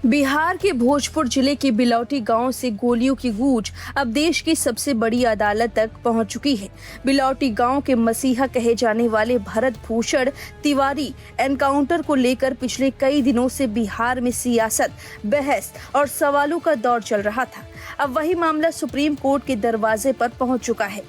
बिहार के भोजपुर जिले के बिलौटी गांव से गोलियों की गूंज अब देश की सबसे बड़ी अदालत तक पहुंच चुकी है। बिलौटी गांव के मसीहा कहे जाने वाले भरत भूषण तिवारी एनकाउंटर को लेकर पिछले कई दिनों से बिहार में सियासत, बहस और सवालों का दौर चल रहा था। अब वही मामला सुप्रीम कोर्ट के दरवाजे पर पहुंच चुका है।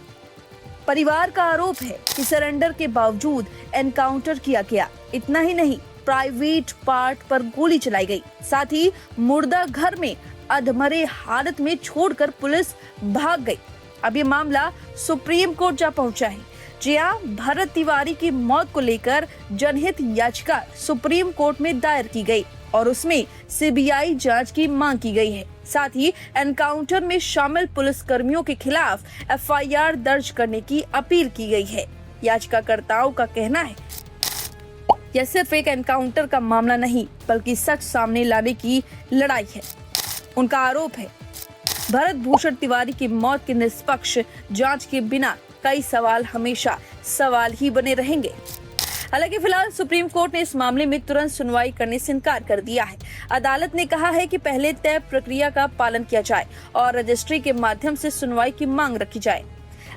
परिवार का आरोप है कि सरेंडर के बावजूद एनकाउंटर किया गया। इतना ही नहीं, प्राइवेट पार्ट पर गोली चलाई गई। साथ ही मुर्दा घर में अधमरे हालत में छोड़कर पुलिस भाग गई। अब ये मामला सुप्रीम कोर्ट जा पहुंचा है। जी हां, भरत तिवारी की मौत को लेकर जनहित याचिका सुप्रीम कोर्ट में दायर की गई और उसमें सीबीआई जांच की मांग की गई है। साथ ही एनकाउंटर में शामिल पुलिसकर्मियों के खिलाफ एफआईआर दर्ज करने की अपील की गई है। याचिकाकर्ताओं का कहना है यह सिर्फ एक एनकाउंटर का मामला नहीं बल्कि सच सामने लाने की लड़ाई है। उनका आरोप है भरत भूषण तिवारी की मौत की निष्पक्ष जांच के बिना कई सवाल हमेशा सवाल ही बने रहेंगे। हालांकि फिलहाल सुप्रीम कोर्ट ने इस मामले में तुरंत सुनवाई करने से इनकार कर दिया है। अदालत ने कहा है कि पहले तय प्रक्रिया का पालन किया जाए और रजिस्ट्री के माध्यम से सुनवाई की मांग रखी जाए।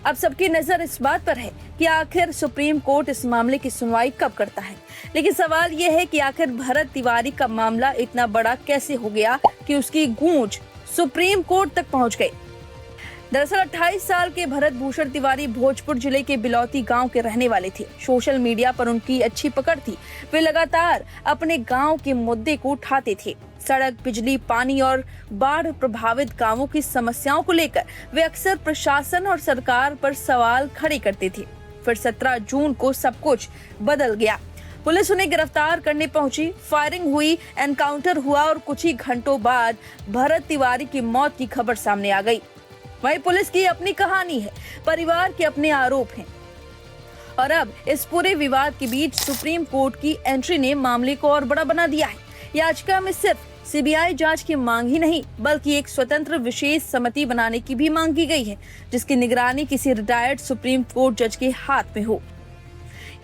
अब सबकी नजर इस बात पर है कि आखिर सुप्रीम कोर्ट इस मामले की सुनवाई कब करता है। लेकिन सवाल यह है कि आखिर भरत तिवारी का मामला इतना बड़ा कैसे हो गया कि उसकी गूंज सुप्रीम कोर्ट तक पहुंच गई। दरअसल 28 साल के भरत भूषण तिवारी भोजपुर जिले के बिलौती गांव के रहने वाले थे। सोशल मीडिया पर उनकी अच्छी पकड़ थी। वे लगातार अपने गांव के मुद्दे को उठाते थे। सड़क, बिजली, पानी और बाढ़ प्रभावित गांवों की समस्याओं को लेकर वे अक्सर प्रशासन और सरकार पर सवाल खड़े करते थे। फिर 17 जून को सब कुछ बदल गया। पुलिस उन्हें गिरफ्तार करने पहुंची, फायरिंग हुई, एनकाउंटर हुआ और कुछ ही घंटों बाद भरत तिवारी की मौत की खबर सामने आ गई। वहीं पुलिस की अपनी कहानी है, परिवार के अपने आरोप हैं और अब इस पूरे विवाद के बीच सुप्रीम कोर्ट की एंट्री ने मामले को और बड़ा बना दिया है। याचिका में सिर्फ सीबीआई जांच की मांग ही नहीं बल्कि एक स्वतंत्र विशेष समिति बनाने की भी मांग की गई है, जिसकी निगरानी किसी रिटायर्ड सुप्रीम कोर्ट जज के हाथ में हो।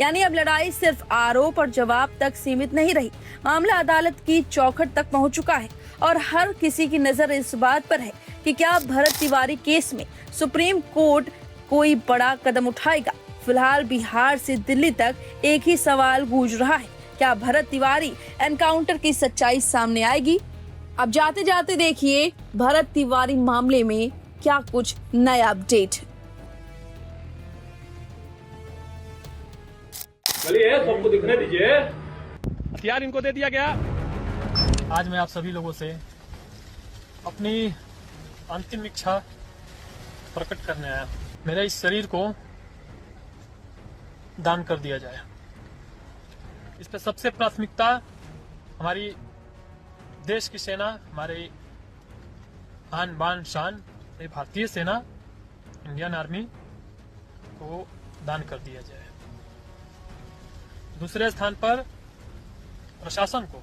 यानी अब लड़ाई सिर्फ आरोप और जवाब तक सीमित नहीं रही। मामला अदालत की चौखट तक पहुंच चुका है और हर किसी की नजर इस बात पर है कि क्या भरत तिवारी केस में सुप्रीम कोर्ट कोई बड़ा कदम उठाएगा। फिलहाल बिहार से दिल्ली तक एक ही सवाल गूंज रहा है, क्या भरत तिवारी एनकाउंटर की सच्चाई सामने आएगी। अब जाते जाते देखिए भरत तिवारी मामले में क्या कुछ नया अपडेट। चलिए सबको दिखने दीजिए। हथियार इनको दे दिया गया। आज मैं आप सभी लोगों से अपनी अंतिम इच्छा प्रकट करने आया। मेरे इस शरीर को दान कर दिया जाए। इस पे सबसे प्राथमिकता हमारी देश की सेना, हमारे आन बान शान भारतीय सेना, इंडियन आर्मी को दान कर दिया जाए। दूसरे स्थान पर प्रशासन को,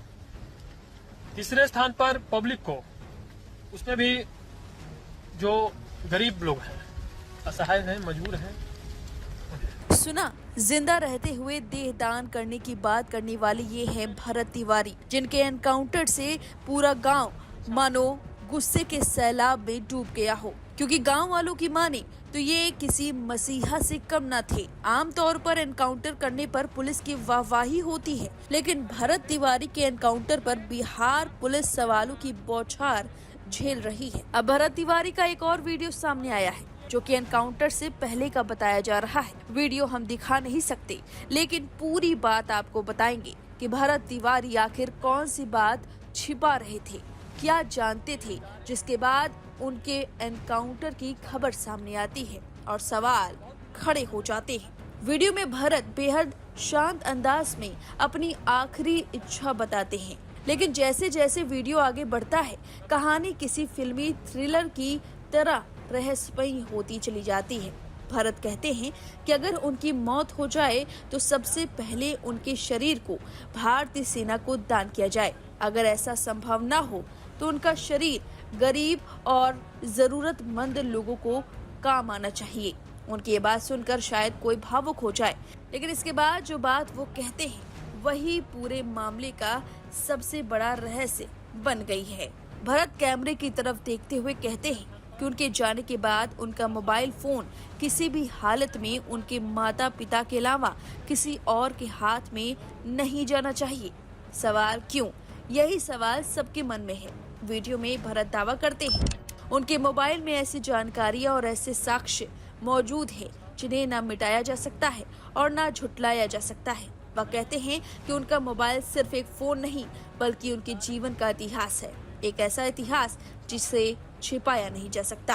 तीसरे स्थान पर पब्लिक को, उसमें भी जो गरीब लोग हैं, असहाय हैं, मजबूर हैं। सुना, जिंदा रहते हुए देह दान करने की बात करने वाले ये हैं भरत तिवारी, जिनके एनकाउंटर से पूरा गांव मानो गुस्से के सैलाब में डूब गया हो। क्योंकि गांव वालों की माने तो ये किसी मसीहा से कम न थे। आमतौर पर एनकाउंटर करने पर पुलिस की वाहवाही होती है, लेकिन भरत तिवारी के एनकाउंटर पर बिहार पुलिस सवालों की बौछार झेल रही है। अब भरत तिवारी का एक और वीडियो सामने आया है जो कि एनकाउंटर से पहले का बताया जा रहा है। वीडियो हम दिखा नहीं सकते, लेकिन पूरी बात आपको बताएंगे कि भरत तिवारी आखिर कौन सी बात छिपा रहे थे, क्या जानते थे, जिसके बाद उनके एनकाउंटर की खबर सामने आती है और सवाल खड़े हो जाते हैं। वीडियो में भरत बेहद शांत अंदाज में अपनी आखिरी इच्छा बताते हैं, लेकिन जैसे जैसे वीडियो आगे बढ़ता है कहानी किसी फिल्मी थ्रिलर की तरह रहस्यमयी होती चली जाती है। भरत कहते हैं कि अगर उनकी मौत हो जाए तो सबसे पहले उनके शरीर को भारतीय सेना को दान किया जाए। अगर ऐसा संभव न हो तो उनका शरीर गरीब और जरूरतमंद लोगों को काम आना चाहिए। उनकी ये बात सुनकर शायद कोई भावुक हो जाए, लेकिन इसके बाद जो बात वो कहते हैं वही पूरे मामले का सबसे बड़ा रहस्य बन गई है। भरत कैमरे की तरफ देखते हुए कहते हैं कि उनके जाने के बाद उनका मोबाइल फोन किसी भी हालत में उनके माता पिता के अलावा किसी और के हाथ में नहीं जाना चाहिए। सवाल क्यों? यही सवाल सबके मन में है। वीडियो में भरत दावा करते हैं उनके मोबाइल में ऐसी जानकारियां और ऐसे साक्ष्य मौजूद हैं जिन्हें न मिटाया जा सकता है और न झुटलाया जा सकता है। वह कहते हैं कि उनका मोबाइल सिर्फ एक फोन नहीं बल्कि उनके जीवन का इतिहास है, एक ऐसा इतिहास जिसे छिपाया नहीं जा सकता।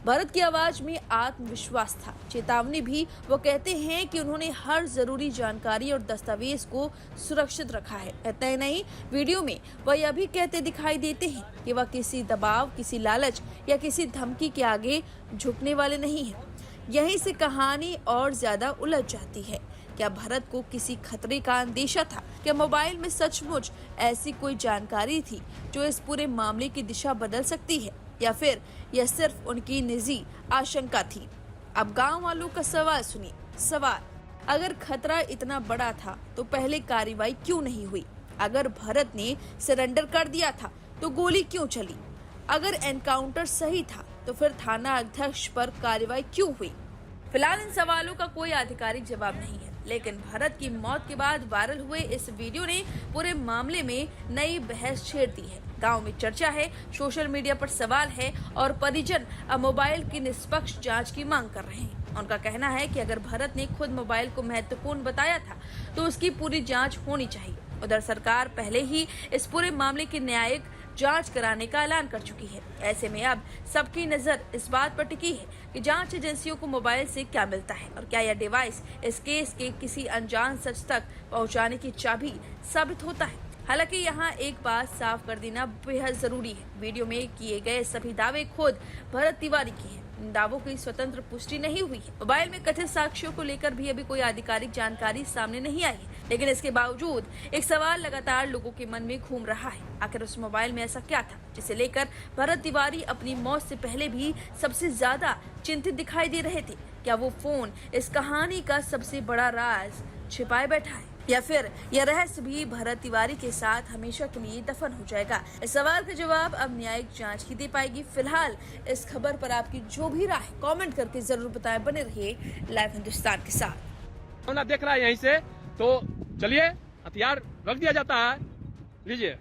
भरत की आवाज में आत्मविश्वास था, चेतावनी भी। वो कहते हैं कि उन्होंने हर जरूरी जानकारी और दस्तावेज को सुरक्षित रखा है। इतना ही नहीं, वीडियो में वह यह भी कहते दिखाई देते हैं कि वह किसी दबाव, किसी लालच या किसी धमकी के आगे झुकने वाले नहीं हैं। यहीं से कहानी और ज्यादा उलझ जाती है। क्या भरत को किसी खतरे का अंदेशा था? क्या मोबाइल में सचमुच ऐसी कोई जानकारी थी जो इस पूरे मामले की दिशा बदल सकती है, या फिर यह सिर्फ उनकी निजी आशंका थी? अब गांव वालों का सवाल सुनिए। सवाल, अगर खतरा इतना बड़ा था तो पहले कार्रवाई क्यों नहीं हुई? अगर भरत ने सरेंडर कर दिया था तो गोली क्यों चली? अगर एनकाउंटर सही था तो फिर थाना अध्यक्ष पर कार्रवाई क्यों हुई? फिलहाल इन सवालों का कोई आधिकारिक जवाब नहीं है, लेकिन भरत की मौत के बाद वायरल हुए इस वीडियो ने पूरे मामले में नई बहस छेड़ दी है। गांव में चर्चा है, सोशल मीडिया पर सवाल है और परिजन अब मोबाइल की निष्पक्ष जांच की मांग कर रहे हैं। उनका कहना है कि अगर भरत ने खुद मोबाइल को महत्वपूर्ण बताया था तो उसकी पूरी जांच होनी चाहिए। उधर सरकार पहले ही इस पूरे मामले की न्यायिक जांच कराने का ऐलान कर चुकी है। ऐसे में अब सबकी नजर इस बात पर टिकी है कि जांच एजेंसियों को मोबाइल से क्या मिलता है और क्या यह डिवाइस इस केस के किसी अनजान सच तक पहुंचाने की चाबी साबित होता है। हालांकि यहाँ एक बात साफ कर देना बेहद जरूरी है, वीडियो में किए गए सभी दावे खुद भरत तिवारी के हैं। इन दावों की स्वतंत्र पुष्टि नहीं हुई है। मोबाइल में कथित साक्ष्यों को लेकर भी अभी कोई आधिकारिक जानकारी सामने नहीं आई है, लेकिन इसके बावजूद एक सवाल लगातार लोगों के मन में घूम रहा है। आखिर उस मोबाइल में ऐसा क्या था जिसे लेकर भरत तिवारी अपनी मौत से पहले भी सबसे ज्यादा चिंतित दिखाई दे रहे थे? क्या वो फोन इस कहानी का सबसे बड़ा राज छिपाए बैठा है, या फिर यह रहस्य भी भरत तिवारी के साथ हमेशा के लिए दफन हो जाएगा? इस सवाल का जवाब अब न्यायिक जांच ही दे पाएगी। फिलहाल इस खबर पर आपकी जो भी राय है कमेंट करके जरूर बताएं। बने रहिए लाइव हिंदुस्तान के साथ। देख रहा है यहीं से, तो चलिए हथियार रख दिया जाता है, लीजिए।